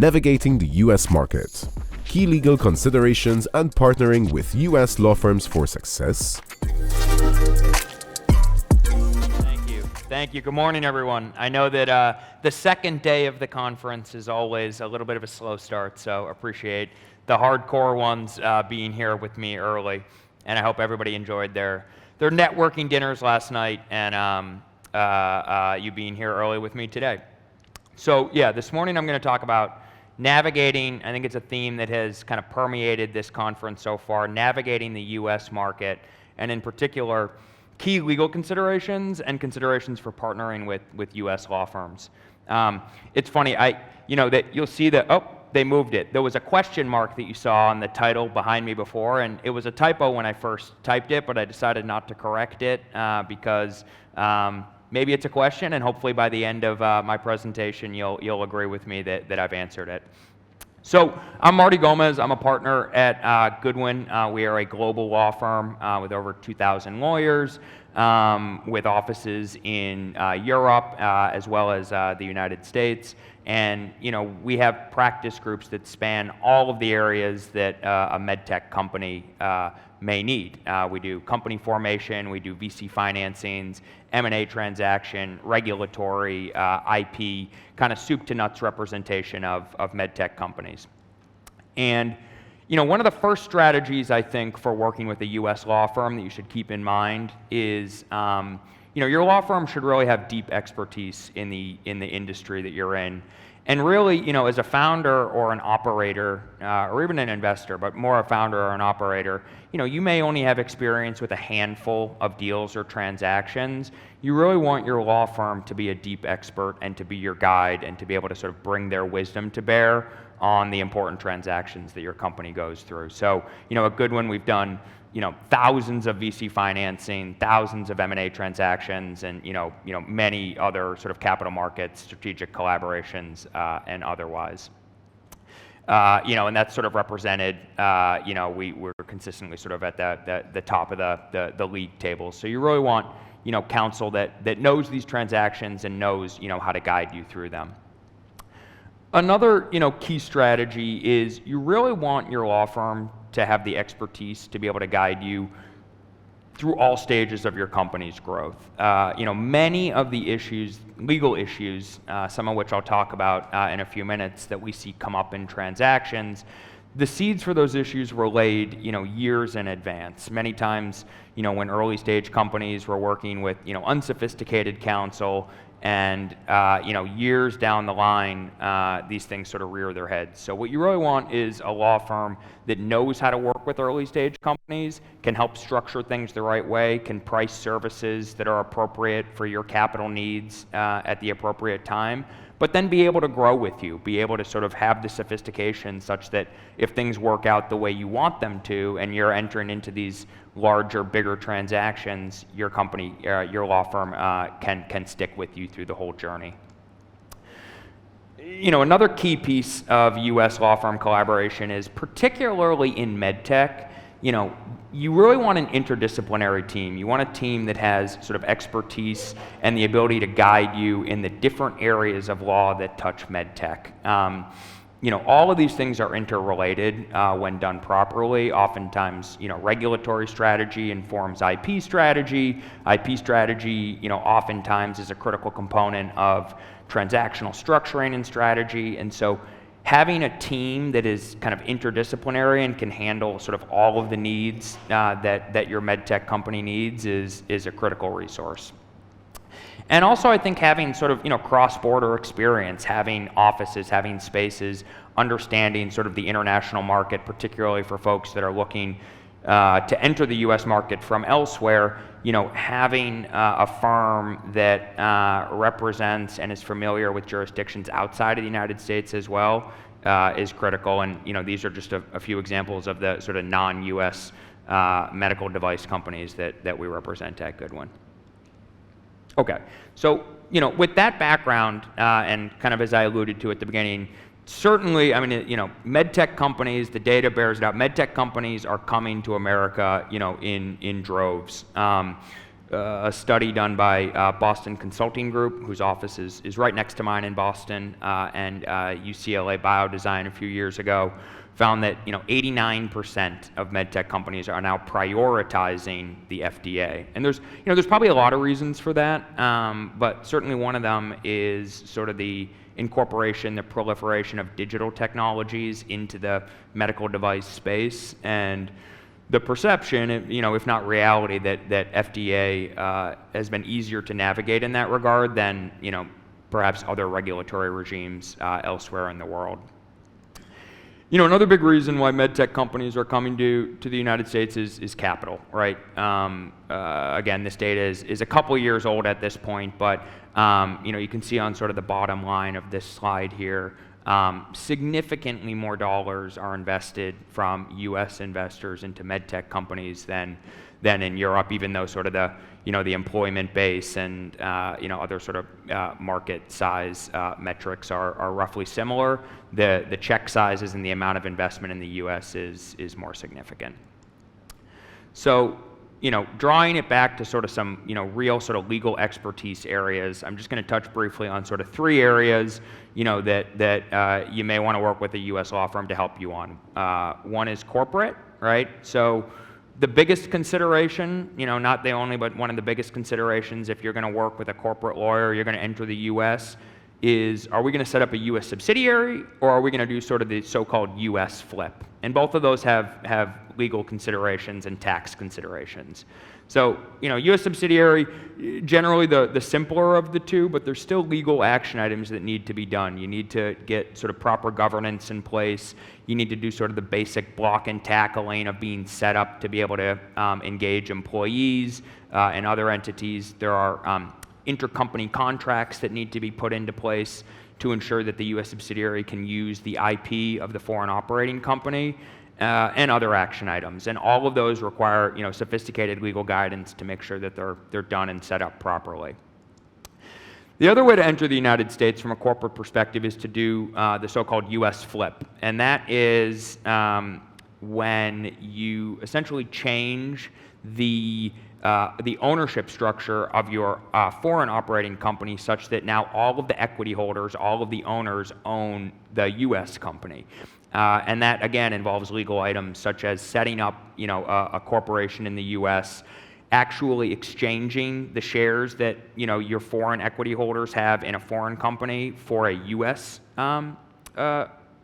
navigating the U.S. market, key legal considerations, and partnering with U.S. law firms for success. Thank you. Good morning, everyone. I know that the second day of the conference is always a little bit of a slow start, so appreciate the hardcore ones being here with me early. And I hope everybody enjoyed their networking dinners last night and you being here early with me today. So yeah, this morning I'm going to talk about navigating, I think it's a theme that has kind of permeated this conference so far, navigating the US market, and in particular, key legal considerations and considerations for partnering with US law firms. It's funny, that you'll see that, oh, they moved it. There was a question mark that you saw on the title behind me before, and it was a typo when I first typed it, but I decided not to correct it because maybe it's a question, and hopefully by the end of my presentation, you'll agree with me that I've answered it. So I'm Marty Gomez. I'm a partner at Goodwin. We are a global law firm with over 2,000 lawyers, with offices in Europe as well as the United States. And we have practice groups that span all of the areas that a MedTech company may need. We do company formation, we do VC financings, M&A transaction, regulatory, IP, kind of soup to nuts representation of MedTech companies. And one of the first strategies I think for working with a US law firm that you should keep in mind is your law firm should really have deep expertise in the industry that you're in. And really, as a founder or an operator, or even an investor, but more a founder or an operator, you may only have experience with a handful of deals or transactions. You really want your law firm to be a deep expert and to be your guide and to be able to sort of bring their wisdom to bear on the important transactions that your company goes through. So, at Goodwin, we've done thousands of VC financing, thousands of M&A transactions, and many other sort of capital markets, strategic collaborations, and otherwise. And that's sort of represented. We're consistently sort of at the top of the league table. So you really want counsel that knows these transactions and knows how to guide you through them. Another key strategy is you really want your law firm to have the expertise to be able to guide you through all stages of your company's growth. Many of the legal issues, some of which I'll talk about in a few minutes, that we see come up in transactions, the seeds for those issues were laid, years in advance. Many times, when early stage companies were working with, unsophisticated counsel, and years down the line, these things sort of rear their heads. So what you really want is a law firm that knows how to work with early stage companies, can help structure things the right way, can price services that are appropriate for your capital needs at the appropriate time, but then be able to grow with you, be able to sort of have the sophistication such that if things work out the way you want them to and you're entering into these larger, bigger transactions, your company, your law firm can stick with you through the whole journey. Another key piece of US law firm collaboration is, particularly in MedTech, you really want an interdisciplinary team. You want a team that has sort of expertise and the ability to guide you in the different areas of law that touch MedTech. All of these things are interrelated when done properly. Oftentimes, regulatory strategy informs IP strategy. IP strategy, oftentimes is a critical component of transactional structuring and strategy. And so having a team that is kind of interdisciplinary and can handle sort of all of the needs that your MedTech company needs is a critical resource. And also, I think having sort of cross-border experience, having offices, having spaces, understanding sort of the international market, particularly for folks that are looking to enter the U.S. market from elsewhere, having a firm that represents and is familiar with jurisdictions outside of the United States as well is critical. And these are just a few examples of the sort of non-U.S. medical device companies that we represent at Goodwin. Okay, so with that background and kind of as I alluded to at the beginning, certainly, MedTech companies, the data bears it out, MedTech companies are coming to America, in droves. a study done by Boston Consulting Group, whose office is right next to mine in Boston, and UCLA Biodesign a few years ago, found that 89% of medtech companies are now prioritizing the FDA, and there's probably a lot of reasons for that, but certainly one of them is sort of the incorporation, the proliferation of digital technologies into the medical device space, and the perception, if not reality, that FDA has been easier to navigate in that regard than perhaps other regulatory regimes elsewhere in the world. Another big reason why medtech companies are coming to the United States is capital, right? Again, this data is a couple years old at this point, but you can see on sort of the bottom line of this slide here, significantly more dollars are invested from U.S. investors into medtech companies than in Europe, even though sort of the employment base and other sort of market size metrics are roughly similar. The check sizes and the amount of investment in the U.S. is more significant. So, drawing it back to sort of some real sort of legal expertise areas, I'm just going to touch briefly on sort of three areas that you may want to work with a U.S. law firm to help you on. One is corporate, right? So the biggest consideration, not the only, but one of the biggest considerations if you're going to work with a corporate lawyer, you're going to enter the U.S., is are we going to set up a U.S. subsidiary, or are we going to do sort of the so-called U.S. flip? And both of those have legal considerations and tax considerations. So, U.S. subsidiary, generally the simpler of the two, but there's still legal action items that need to be done. You need to get sort of proper governance in place. You need to do sort of the basic block and tackling of being set up to be able to engage employees and other entities. There are intercompany contracts that need to be put into place to ensure that the U.S. subsidiary can use the IP of the foreign operating company, and other action items. And all of those require sophisticated legal guidance to make sure that they're done and set up properly. The other way to enter the United States from a corporate perspective is to do the so-called U.S. flip, and that is when you essentially change the ownership structure of your foreign operating company such that now all of the equity holders, all of the owners own the U.S. company. And that, again, involves legal items such as setting up a corporation in the U.S., actually exchanging the shares that your foreign equity holders have in a foreign company for a U.S.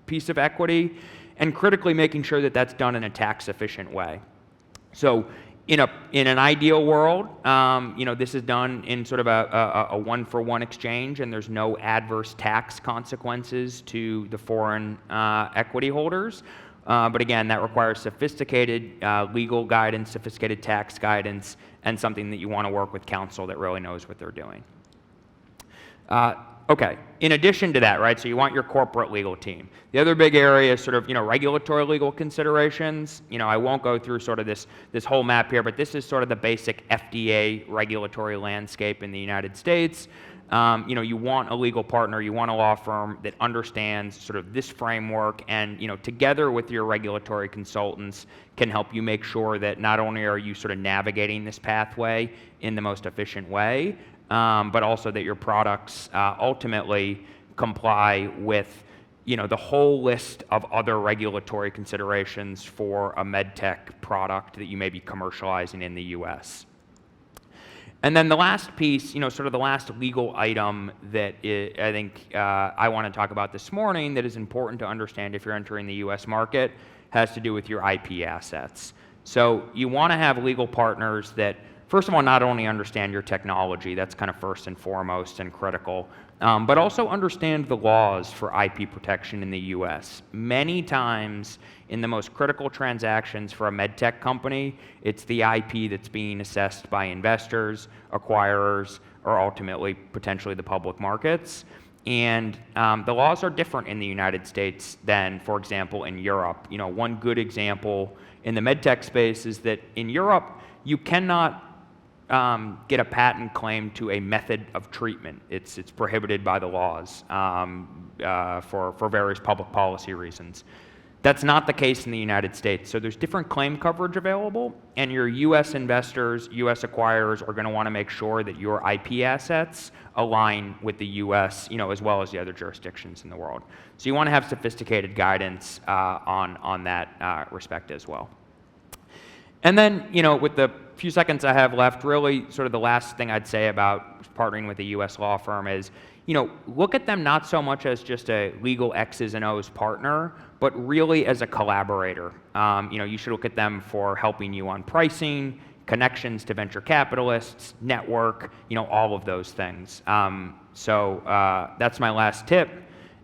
Piece of equity, and critically making sure that that's done in a tax-efficient way. So in an ideal world, this is done in sort of a one-for-one exchange, and there's no adverse tax consequences to the foreign equity holders. But again, that requires sophisticated legal guidance, sophisticated tax guidance, and something that you want to work with counsel that really knows what they're doing. Okay, in addition to that, right, so you want your corporate legal team. The other big area is sort of, regulatory legal considerations. I won't go through sort of this whole map here, but this is sort of the basic FDA regulatory landscape in the United States. You want a legal partner, you want a law firm that understands sort of this framework, and, together with your regulatory consultants can help you make sure that not only are you sort of navigating this pathway in the most efficient way, but also that your products ultimately comply with the whole list of other regulatory considerations for a medtech product that you may be commercializing in the U.S. And then the last piece, sort of the last legal item that I think I want to talk about this morning that is important to understand if you're entering the U.S. market has to do with your IP assets. So you want to have legal partners that, first of all, not only understand your technology, that's kind of first and foremost and critical, but also understand the laws for IP protection in the U.S. Many times in the most critical transactions for a medtech company, it's the IP that's being assessed by investors, acquirers, or ultimately potentially the public markets. And the laws are different in the United States than, for example, in Europe. One good example in the medtech space is that in Europe, you cannot get a patent claim to a method of treatment. It's prohibited by the laws for various public policy reasons. That's not the case in the United States. So there's different claim coverage available, and your US investors, US acquirers are going to want to make sure that your IP assets align with the US, as well as the other jurisdictions in the world. So you want to have sophisticated guidance on that respect as well. And then, with the few seconds I have left, really sort of the last thing I'd say about partnering with a US law firm is, look at them not so much as just a legal X's and O's partner, but really as a collaborator. You should look at them for helping you on pricing, connections to venture capitalists, network, all of those things. So that's my last tip.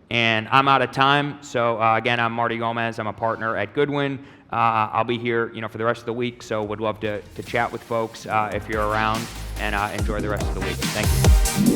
And I'm out of time. So again, I'm Marty Gomez. I'm a partner at Goodwin. I'll be here, for the rest of the week. So would love to chat with folks if you're around, and enjoy the rest of the week. Thank you.